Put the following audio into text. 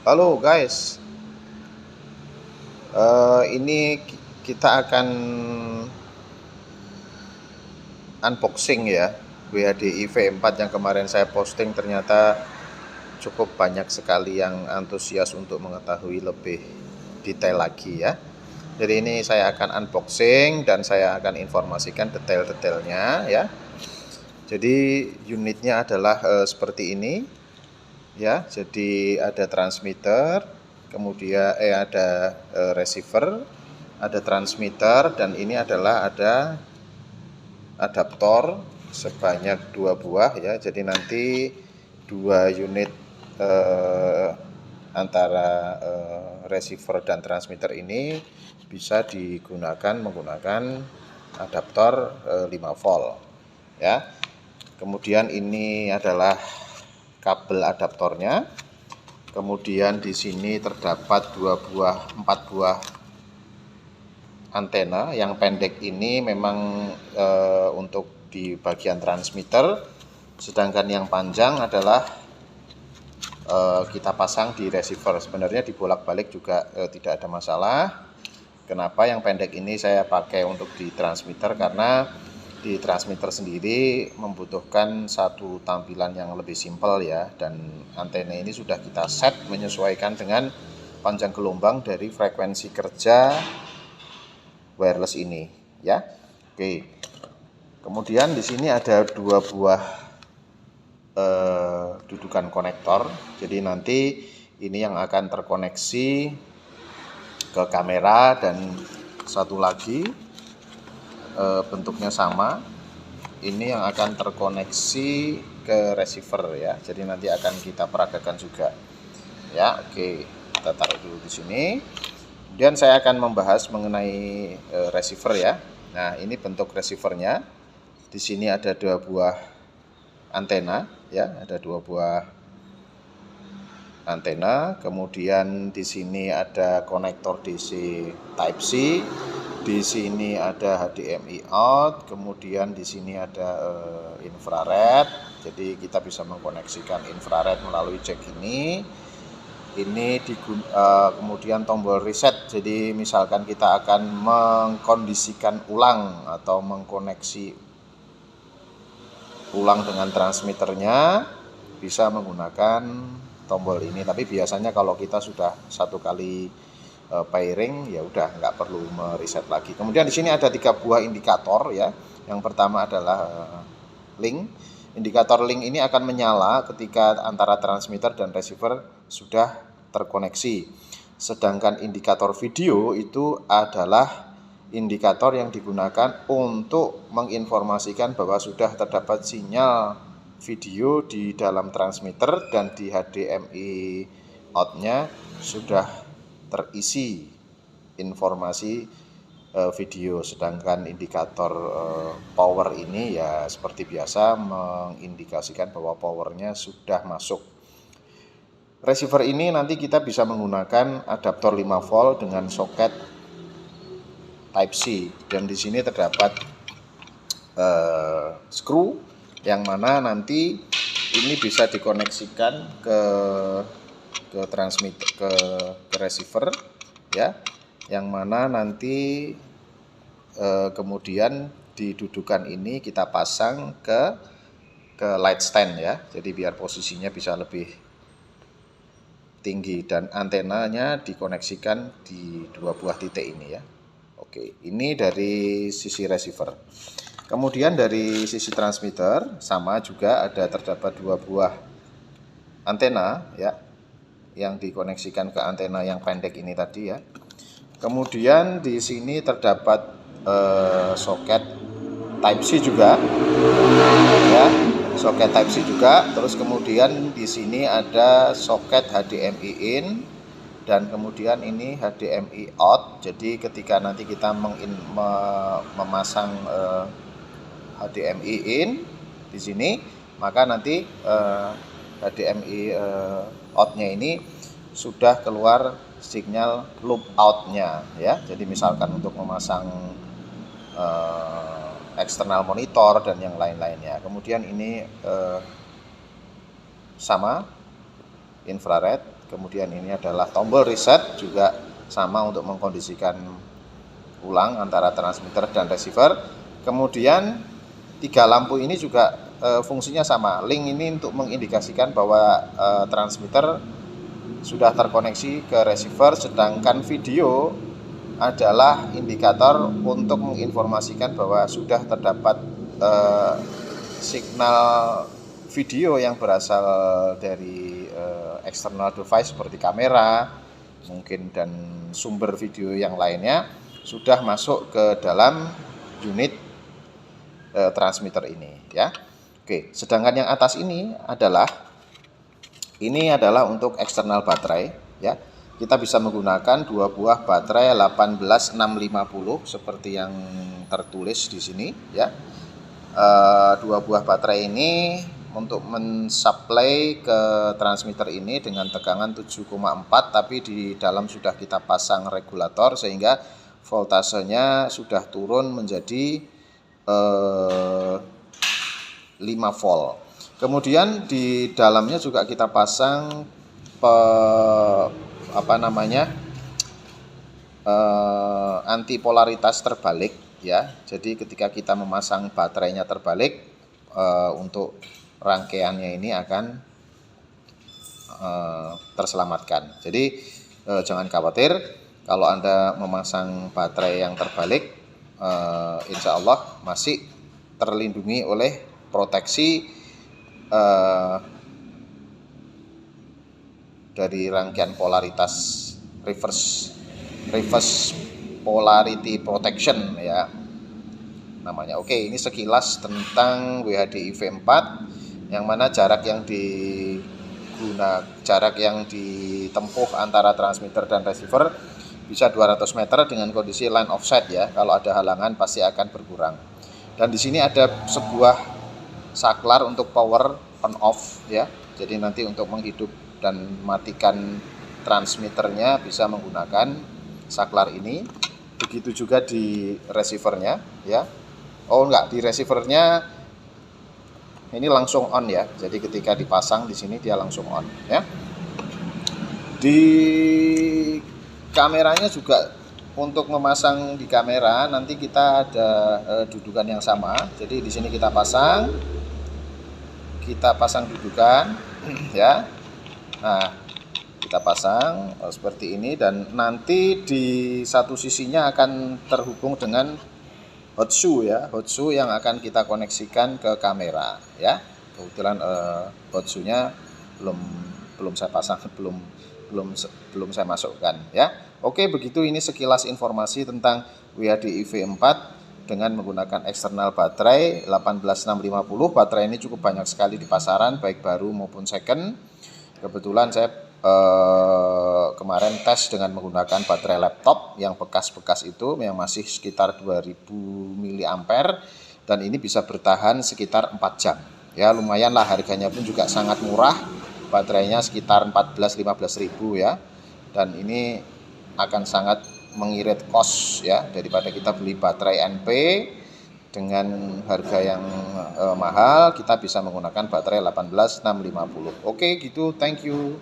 Halo guys, ini kita akan unboxing ya WHDI V4 yang kemarin saya posting. Ternyata cukup banyak sekali yang antusias untuk mengetahui lebih detail lagi ya. Jadi ini saya akan unboxing dan saya akan informasikan detail-detailnya ya. Jadi unitnya adalah seperti ini ya. Jadi ada transmitter, kemudian ada receiver, ada transmitter, dan ini adalah ada adaptor sebanyak 2 buah ya. Jadi nanti 2 unit antara receiver dan transmitter ini bisa digunakan menggunakan adaptor 5 volt ya. Kemudian ini adalah kabel adaptornya. Kemudian di sini terdapat 4 buah antena. Yang pendek ini memang untuk di bagian transmitter, sedangkan yang panjang adalah kita pasang di receiver. Sebenarnya dibolak-balik juga tidak ada masalah. Kenapa yang pendek ini saya pakai untuk di transmitter? Karena di transmitter sendiri membutuhkan satu tampilan yang lebih simpel ya, dan antena ini sudah kita set menyesuaikan dengan panjang gelombang dari frekuensi kerja wireless ini ya. Oke. Kemudian di sini ada 2 buah dudukan konektor. Jadi nanti ini yang akan terkoneksi ke kamera, dan satu lagi bentuknya sama, ini yang akan terkoneksi ke receiver ya. Jadi nanti akan kita peragakan juga ya. Oke, kita taruh dulu di sini. Kemudian saya akan membahas mengenai receiver ya. Nah, ini bentuk receivernya. Di sini ada 2 buah antena ya, ada 2 buah antena. Kemudian di sini ada konektor DC Type C. Di sini ada HDMI out, kemudian di sini ada infrared. Jadi kita bisa mengkoneksikan infrared melalui jack ini. Ini kemudian tombol reset. Jadi misalkan kita akan mengkondisikan ulang atau mengkoneksi ulang dengan transmitternya, bisa menggunakan tombol ini. Tapi biasanya kalau kita sudah 1 kali pairing ya udah nggak perlu mereset lagi. Kemudian di sini ada 3 buah indikator ya. Yang pertama adalah link. Indikator link ini akan menyala ketika antara transmitter dan receiver sudah terkoneksi. Sedangkan indikator video itu adalah indikator yang digunakan untuk menginformasikan bahwa sudah terdapat sinyal video di dalam transmitter dan di HDMI outnya sudah terisi informasi video. Sedangkan indikator power ini ya seperti biasa mengindikasikan bahwa powernya sudah masuk. Receiver ini nanti kita bisa menggunakan adaptor 5 volt dengan soket Type C, dan di sini terdapat screw yang mana nanti ini bisa dikoneksikan ke transmitter, ke receiver ya, yang mana nanti kemudian di dudukan ini kita pasang ke light stand ya. Jadi biar posisinya bisa lebih tinggi, dan antenanya dikoneksikan di 2 buah titik ini ya. Oke, ini dari sisi receiver. Kemudian dari sisi transmitter sama juga, ada terdapat 2 buah antena ya, yang dikoneksikan ke antena yang pendek ini tadi ya. Kemudian di sini terdapat soket Type C juga ya, soket Type C juga. Terus kemudian di sini ada soket HDMI in, dan kemudian ini HDMI out. Jadi ketika nanti kita memasang HDMI in di sini, maka nanti HDMI outnya ini sudah keluar sinyal loop outnya ya. Jadi misalkan untuk memasang eksternal monitor dan yang lain-lainnya. Kemudian ini sama infrared. Kemudian ini adalah tombol reset, juga sama untuk mengkondisikan ulang antara transmitter dan receiver. Kemudian 3 lampu ini juga fungsinya sama. Link ini untuk mengindikasikan bahwa transmitter sudah terkoneksi ke receiver, sedangkan video adalah indikator untuk menginformasikan bahwa sudah terdapat signal video yang berasal dari external device seperti kamera mungkin dan sumber video yang lainnya sudah masuk ke dalam unit transmitter ini ya. Oke, sedangkan yang atas ini adalah untuk eksternal baterai ya. Kita bisa menggunakan 2 buah baterai 18650 seperti yang tertulis di sini ya. 2 buah baterai ini untuk mensuplai ke transmitter ini dengan tegangan 7,4, tapi di dalam sudah kita pasang regulator sehingga voltasenya sudah turun menjadi 5 volt. Kemudian di dalamnya juga kita pasang antipolaritas terbalik ya. Jadi ketika kita memasang baterainya terbalik, untuk rangkaiannya ini akan terselamatkan. Jadi jangan khawatir kalau Anda memasang baterai yang terbalik, insya Allah masih terlindungi oleh proteksi dari rangkaian polaritas reverse polarity protection ya namanya. Oke, ini sekilas tentang WHDI V4 yang mana jarak yang ditempuh antara transmitter dan receiver bisa 200 meter dengan kondisi line of sight ya. Kalau ada halangan pasti akan berkurang. Dan di sini ada sebuah saklar untuk power on off ya. Jadi nanti untuk menghidup dan matikan transmitternya bisa menggunakan saklar ini. Begitu juga di receivernya ya. Oh enggak, di receivernya ini langsung on ya. Jadi ketika dipasang di sini dia langsung on ya. Di kameranya juga untuk memasang di kamera nanti kita ada dudukan yang sama. Jadi di sini kita pasang dudukan ya. Nah, kita pasang seperti ini dan nanti di satu sisinya akan terhubung dengan hot shoe ya, hot shoe yang akan kita koneksikan ke kamera ya. Kebetulan hot shoe-nya belum saya pasang, belum saya masukkan ya. Oke, begitu ini sekilas informasi tentang WHDI V4 dengan menggunakan eksternal baterai 18650. Baterai ini cukup banyak sekali di pasaran baik baru maupun second. Kebetulan saya kemarin tes dengan menggunakan baterai laptop yang bekas-bekas itu yang masih sekitar 2000 mAh dan ini bisa bertahan sekitar 4 jam ya. Lumayan lah, harganya pun juga sangat murah, baterainya sekitar 14-15 ribu ya, dan ini akan sangat mengirit cost ya daripada kita beli baterai NP dengan harga yang mahal. Kita bisa menggunakan baterai 18650. Oke gitu, thank you.